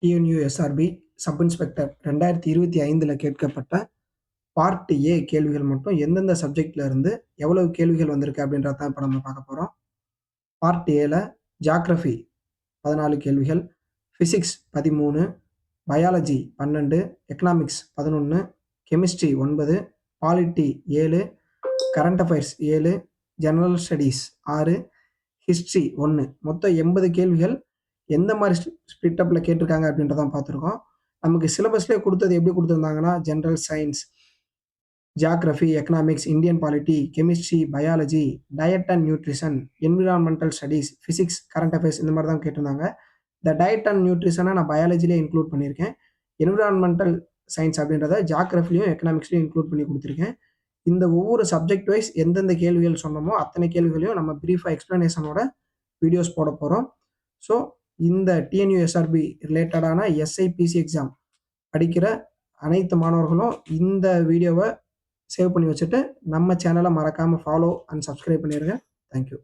TNUSRB sub inspector 2025ல கேட்கப்பட்ட part A கேள்விகள் மட்டும் எந்தெந்த சப்ஜெக்ட்ல இருந்து எவ்வளவு கேள்விகள் வந்திருக்கு அப்படின்றத தான் இப்ப நம்ம பார்க்க போறோம். பார்ட் ஏல ஜியோகிராஃபி 14 கேள்விகள், physics 13, biology 12, economics 11, chemistry 9, polity 7, current affairs 7, general studies 6, history 1. மொத்தம் 80 கேள்விகள் எந்த மாதிரி ஸ்பிளிட் அப்ல கேட்டிருக்காங்க அப்படின்றதான் பார்த்துருக்கோம். நமக்கு சிலபஸ்லேயே கொடுத்தது எப்படி கொடுத்துருந்தாங்கன்னா, general science, geography, economics, Indian polity, chemistry, biology, diet and nutrition, environmental studies, physics, current affairs இந்த மாதிரி தான் கேட்டிருந்தாங்க. இந்த டயட் அண்ட் நியூட்ரிஷனை நான் பயாலஜிலே இன்க்ளூட் பண்ணியிருக்கேன். என்விரான்மெண்டல் சயின்ஸ் அப்படின்றத ஜியோகிராஃபிலையும் எக்கனாமிக்ஸ்லையும் இன்க்ளூட் பண்ணி கொடுத்துருக்கேன். இந்த ஒவ்வொரு சப்ஜெக்ட் வைஸ் எந்தெந்த கேள்விகள் சொன்னோமோ அத்தனை கேள்விகளையும் நம்ம பிரீஃபாக எக்ஸ்பிளனேஷனோட வீடியோஸ் போட போகிறோம். ஸோ இந்த டிஎன்யூஎஸ்ஆர்பி ரிலேட்டடான எஸ்ஐபிசி எக்ஸாம் படிக்கிற அனைத்து மாணவர்களும் இந்த வீடியோவை சேவ் பண்ணி வச்சுட்டு நம்ம சேனலை மறக்காமல் ஃபாலோ அண்ட் சப்ஸ்கிரைப் பண்ணிடுங்க. தேங்க்யூ.